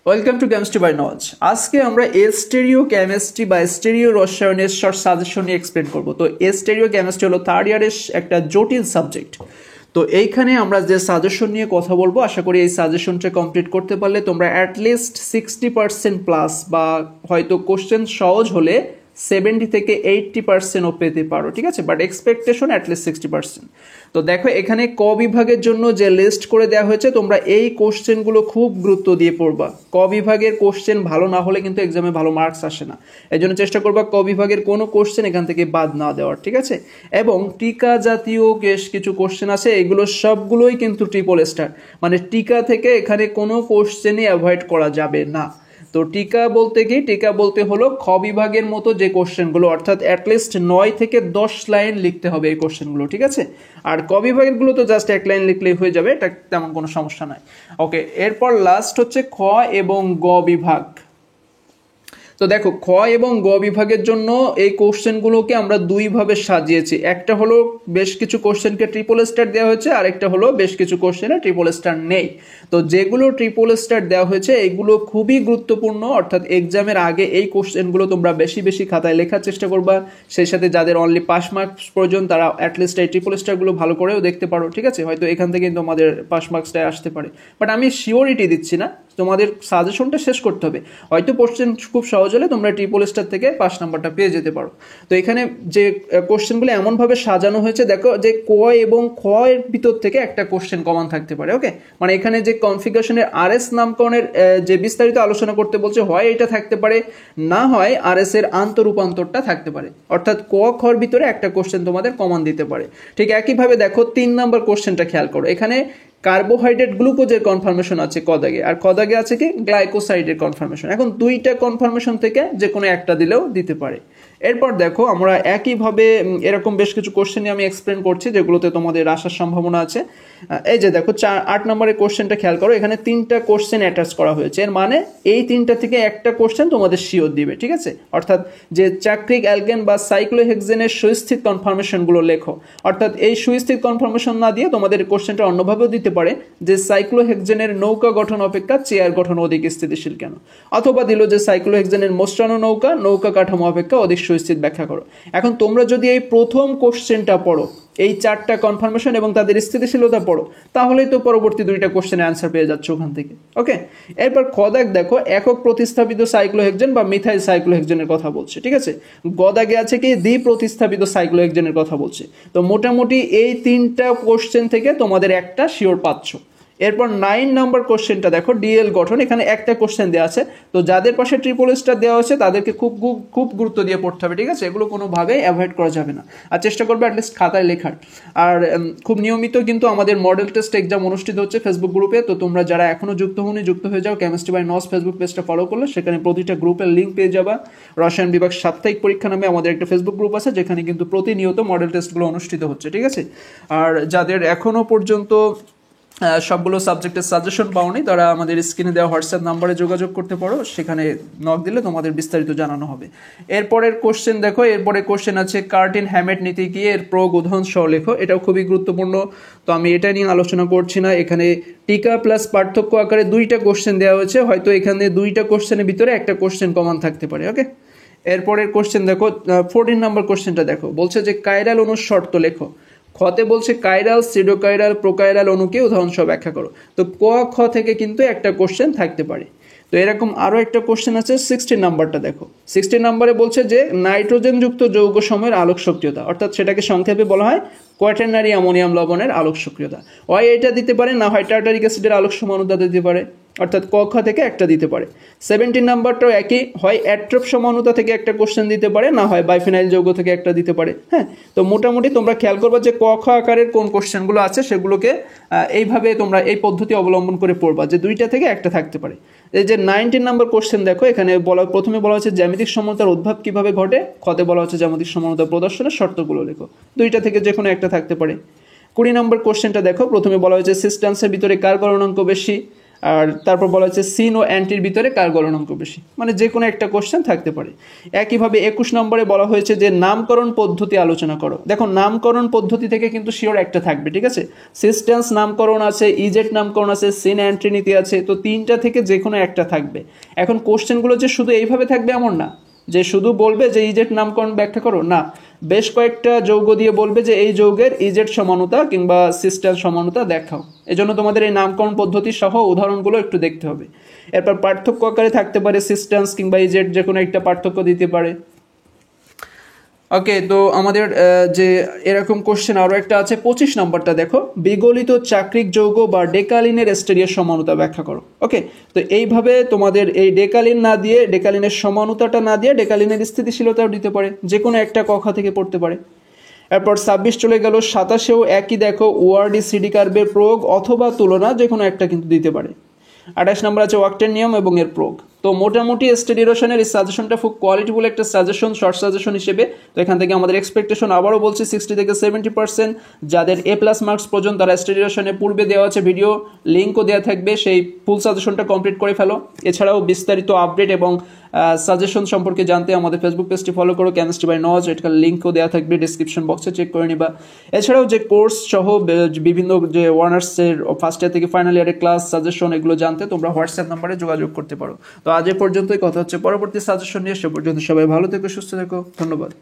Welcome to chemistry by নজ। আজকে আমরা stereo chemistry বা স্টেরিও রসায়নের শর্ট সাজেশন নিয়ে এক্সপ্লেন করবো। তো স্টেরিও কেমিস্ট্রি হলো থার্ড ইয়ারের একটা জটিল সাবজেক্ট। তো এইখানে আমরা যে সাজেশন নিয়ে কথা বলবো, আশা করি এই সাজেশনটা কমপ্লিট করতে পারলে তোমরা অ্যাটলিস্ট 60% প্লাস বা হয়তো কোশ্চেন সহজ হলে 70 থেকে 80%ও পেতে পারো, ঠিক আছে। But expectation at least 60%। তো দেখো এখানে ক বিভাগের জন্য যে লিস্ট করে দেওয়া হয়েছে, তোমরা এই কোশ্চেনগুলো খুব গুরুত্ব দিয়ে পড়বা। ক বিভাগের কোশ্চেন ভালো না হলে কিন্তু এক্সামে ভালো মার্কস আসে না। এই জন্য চেষ্টা করবা ক বিভাগের কোনো কোশ্চেন এখান থেকে বাদ না দেওয়ার, ঠিক আছে। এবং টিকা জাতীয় বেশ কিছু কোশ্চেন আছে, এগুলো সবগুলোই কিন্তু ট্রিপল স্টার, মানে টিকা থেকে এখানে কোনো কোশ্চেনই অ্যাভয়েড করা যাবে না। তো টিকা বলতে কি, টিকা বলতে হলো খ বিভাগের মতো যে কোশ্চেনগুলো, অর্থাৎ অ্যাটলিস্ট 9 থেকে 10 লাইন লিখতে হবে এই কোশ্চেনগুলো, ঠিক আছে। আর ক বিভাগের গুলো তো জাস্ট 1 লাইন লিখলেই হয়ে যাবে, এটা তেমন কোনো সমস্যা নাই। ওকে, এরপর লাস্ট হচ্ছে খ এবং গ বিভাগ। তো দেখো খ এবং গ বিভাগের জন্য এই কোশ্চেনগুলোকে আমরা দুইভাবে সাজিয়েছি। একটা হলো বেশ কিছু কোশ্চেনকে ট্রিপল স্টার দেওয়া হয়েছে, আর একটা হলো বেশ কিছু কোশ্চেনে ট্রিপল স্টার নেই। তো যেগুলো ট্রিপল স্টার দেওয়া হয়েছে এগুলো খুবই গুরুত্বপূর্ণ, অর্থাৎ এক্সামের আগে এই কোশ্চেনগুলো তোমরা বেশি বেশি খাতায় লেখার চেষ্টা করবা। সেই সাথে যাদের অনলি পাস মার্কস প্রয়োজন তারা অ্যাটলিস্ট এই ট্রিপল স্টারগুলো ভালো করেও দেখতে পারো, ঠিক আছে। হয়তো এখান থেকে তোমাদের পাস মার্কসটাই আসতে পারে, বাট আমি শিওরিটি দিচ্ছি না, তোমাদের সাজেশনটা শেষ করতে হবে। হয়তো কোশ্চেন খুব সহজ হলে তোমরা ট্রিপল স্টার থেকে 5 নাম্বারটা পেয়ে যেতে পারো। তো এখানে যে কোশ্চেনগুলো এমনভাবে সাজানো হয়েছে, দেখো যে ক এবং খ এর ভিতর থেকে একটা কোশ্চেন কমন থাকতে পারে। ওকে, মানে এখানে যে কনফিগারেশনের আরএস নামকরণের যে বিস্তারিত আলোচনা করতে বলছে, হয় এটা থাকতে পারে, না হয় আরএস এর আন্তঃরূপান্তরটা থাকতে পারে। অর্থাৎ ক খর ভিতরে একটা কোশ্চেন তোমাদের কমন দিতে পারে। ঠিক একইভাবে দেখো 3 নাম্বার কোশ্চেনটা খেয়াল করো, এখানে কার্বোহাইড্রেট গ্লুকোজের কনফার্মেশন আছে ক দাগে, আর খ দাগে আছে কি গ্লাইকোসাইডের কনফার্মেশন। এখন দুইটা কনফার্মেশন থেকে যে কোনো একটা দিলেও দিতে পারে। এরপর দেখো আমরা একইভাবে এরকম বেশ কিছু কোশ্চেন আমি এক্সপ্লেন করছি যেগুলোতে তোমাদের আসার সম্ভাবনা আছে। এই যে দেখো 8 নম্বরের কোশ্চেনটা খেয়াল করো, এখানে 3টা কোশ্চেন অ্যাটাচ করা হয়েছে। এর মানে এই 3টা থেকে একটা কোশ্চেন তোমাদের শিওর দিবে, ঠিক আছে। অর্থাৎ যে চাক্রিক অ্যালকেন বা সাইক্লোহেক্সেনের সুস্থিত কনফার্মেশনগুলো লেখো। অর্থাৎ এই সুস্থিত কনফার্মেশন না দিয়ে তোমাদের কোশ্চেনটা অন্যভাবেও দিতে পারে যে সাইক্লোহেক্সেনের নৌকা গঠন অপেক্ষা চেয়ার গঠন অধিক স্থিতিশীল কেন, অথবা দিল যে সাইক্লোহেক্সেনের মোস্টানো নৌকা নৌকা কাঠামো অপেক্ষা অধিক সুস্থিত ব্যাখ্যা করো। এখন তোমরা যদি এই প্রথম কোশ্চেনটা পড়ো, এই 4টা কনফার্মেশন এবং তাদের স্থিতিশীলতা পড়ো, তাহলেই তো পরবর্তী 2টা কোশ্চেনের অ্যান্সার পেয়ে যাচ্ছ ওখান থেকে। ওকে, এরপর খ দাগ দেখো একক প্রতিস্থাপিত সাইক্লোহেক্সেন বা মিথাইল সাইক্লোহেক্সেনের কথা বলছে, ঠিক আছে। গ দাগে আছে কি দ্বি প্রতিস্থাপিত সাইক্লোহেক্সেনের কথা বলছে। তো মোটামুটি এই 3টা কোশ্চেন থেকে তোমাদের একটা শিওর পাচ্ছ। এরপর 9 নম্বর কোশ্চেনটা দেখো ডিএল গঠন, এখানে একটা কোশ্চেন দেওয়া আছে। তো যাদের পাশে ট্রিপল স্টার দেওয়া আছে তাদেরকে খুব খুব গুরুত্ব দিয়ে পড়তে হবে, ঠিক আছে। এগুলো কোনোভাবেই অ্যাভয়েড করা যাবে না, আর চেষ্টা করবে অ্যাটলিস্ট খাতায় লেখার। আর খুব নিয়মিত কিন্তু আমাদের মডেল টেস্ট এক্সাম অনুষ্ঠিত হচ্ছে ফেসবুক গ্রুপে। তো তোমরা যারা এখনো যুক্ত হওনি, যুক্ত হয়ে যাও। কেমিস্ট্রি বাই নজ ফেসবুক পেজটা ফলো করলে সেখানে প্রতিটা গ্রুপের লিঙ্ক পেয়ে যাবা। রসায়ন বিভাগ সাপ্তাহিক পরীক্ষা নামে আমাদের একটা ফেসবুক গ্রুপ আছে, যেখানে কিন্তু প্রতিনিয়ত মডেল টেস্টগুলো অনুষ্ঠিত হচ্ছে, ঠিক আছে। আর যাদের এখনো পর্যন্ত সবগুলো সাবজেক্টের সাজেশন পাওনি, তারা আমাদের স্ক্রিনে দেওয়া হোয়াটসঅ্যাপ নাম্বারে যোগাযোগ করতে পারো, সেখানে নক দিলে তোমাদের বিস্তারিত জানানো হবে। এরপরের কোশ্চেন দেখো, এরপরে কোশ্চেন আছে কার্টিন হ্যামেট নীতি কি, এর প্রয়োগ উদাহরণ সহ লেখো। এটাও খুবই গুরুত্বপূর্ণ, তো আমি এটা নিয়ে আলোচনা করছি না। এখানে টিকা প্লাস পার্থক্য আকারে 2টা কোশ্চেন দেওয়া হয়েছে, হয়তো এখানে 2টা কোশ্চেনের ভিতরে একটা কোশ্চেন কমন থাকতে পারে। ওকে, এরপরের কোশ্চেন দেখো 14 নম্বর কোশ্চেনটা দেখো, বলছে যে কাইরাল অণুর শর্ত লেখো। খতে বলছে কাইরাল, সিডোকাইরাল, প্রোকাইরাল অণুকে উদাহরণ সহ ব্যাখ্যা করো। তো ক খ থেকে কিন্তু একটা কোশ্চেন থাকতে পারে। তো এরকম আরও একটা কোশ্চেন আছে 16 নাম্বারটা দেখো। 16 নাম্বারে বলছে যে নাইট্রোজেনযুক্ত যৌগ সময়ের আলোক সক্রিয়তা, অর্থাৎ সেটাকে সংক্ষেপে বলা হয় কোয়াটারনারি অ্যামোনিয়াম লবণের আলোক সক্রিয়তা। হয় এটা দিতে পারে, না হয় টার্টারিক অ্যাসিডের আলোক সমানুতা দিতে পারে, অর্থাৎ ক খ থেকে একটা দিতে পারে। 17 নাম্বারটাও একই, হয় অ্যাট্রপ সমানুতা থেকে একটা কোশ্চেন দিতে পারে, না হয় বাইফিনাইল যৌগ থেকে একটা দিতে পারে। হ্যাঁ, তো মোটামুটি তোমরা খেয়াল করবা যে ক খ আকারের কোন কোশ্চেনগুলো আছে সেগুলোকে এইভাবে তোমরা এই পদ্ধতি অবলম্বন করে পড়বা যে 2টা থেকে একটা থাকতে পারে। এই যে 19 নম্বর কোশ্চেন দেখো, এখানে প্রথমে বলা হচ্ছে জ্যামিতিক সমানতার উদ্ভব কিভাবে ঘটে, খতে বলা হচ্ছে জ্যামিতিক সমানতা প্রদর্শনের শর্তগুলো লেখো। 2টা থেকে যে কোনো একটা থাকতে পারে। 20 নম্বর কোশ্চেনটা দেখো, প্রথমে বলা হয়েছে সিস্টেন্সের ভিতরে কার গলনাঙ্ক বেশি, আর তারপর বলা হচ্ছে সিন ও অ্যান্টির ভিতরে কার গলনাঙ্ক বেশি, মানে যে কোনো একটা কোশ্চেন থাকতে পারে। একইভাবে 21 নম্বরে বলা হয়েছে যে নামকরণ পদ্ধতি আলোচনা করো। দেখো নামকরণ পদ্ধতি থেকে কিন্তু শিওর একটা থাকবে, ঠিক আছে। সিস্টেন্স নামকরণ আছে, ইজেট নামকরণ আছে, সিন অ্যান্টি নীতি আছে, তো তিনটা থেকে যে কোনো একটা থাকবে। এখন কোশ্চেনগুলো যে শুধু এইভাবে থাকবে এমন না, যে শুধু বলবে যে ইজেট নামকরণ ব্যাখ্যা করো, না, বেশ কয়েকটা যৌগ দিয়ে বলবে যে এই যৌগের ইজেট সমানতা কিংবা সিস্টেন্স সমানতা দেখাও। এজন্য তোমাদের এই নামকরণ পদ্ধতি সহ উদাহরণগুলো একটু দেখতে হবে। এরপর পার্থক্য আকারে থাকতে পারে সিস্টেন্স কিংবা ইজেট, যে কোনো একটা পার্থক্য দিতে পারে। ওকে, তো আমাদের যে এরকম কোশ্চেন আরও একটা আছে 25 নম্বরটা দেখো, বিগলিত চাক্রিক যৌগ বা ডেকালিনের স্টেরিয়ার সমানুতা ব্যাখ্যা করো। ওকে, তো এইভাবে তোমাদের এই ডেকালিন না দিয়ে, ডেকালিনের সমানুতাটা না দিয়ে ডেকালিনের স্থিতিশীলতাও দিতে পারে, যে কোনো একটা কক্ষা থেকে পড়তে পারে। এরপর 26 চলে গেল, 27এও একই দেখো, ওআরডি সিডি কার্ভের প্রয়োগ অথবা তুলনা, যে কোনো একটা কিন্তু দিতে পারে। 28 নম্বর আছে ওয়াক্টের নিয়ম এবং এর প্রয়োগ। তো মোটামুটি স্টেডি রোশনের এই সাজেশনটা খুব কোয়ালিটিফুল একটা সাজেশন, শর্ট সাজেশন হিসেবে। তো এখান থেকে আমাদের এক্সপেকটেশন আবারও বলছি 60 থেকে 70%। যাদের A+ মার্কস পর্যন্ত তারা স্টেডি রোশনে পূর্বে দেওয়া আছে ভিডিও লিঙ্কও দেওয়া থাকবে, সেই ফুল সাজেশনটা কমপ্লিট করে ফেলো। এছাড়াও বিস্তারিত আপডেট এবং সাজেশন সম্পর্কে জানতে আমাদের ফেসবুক পেজটি ফলো করো, কেমিস্ট্রি বাই নজ, এটার লিঙ্কও দেওয়া থাকবে ডিসক্রিপশন বক্সে, চেক করে নিবা। এছাড়াও যে কোর্স সহ বিভিন্ন যে অনার্সের ফার্স্ট ইয়ার থেকে ফাইনাল ইয়ারের ক্লাস সাজেশন, এগুলো জানতে তোমরা হোয়াটসঅ্যাপ নাম্বারে যোগাযোগ করতে পারো। তো আজ এ পর্যন্তই, কথা হচ্ছে পরবর্তী সাজেশন নিয়ে। সে পর্যন্ত সবাই ভালো থেকো, সুস্থ থেকো, ধন্যবাদ।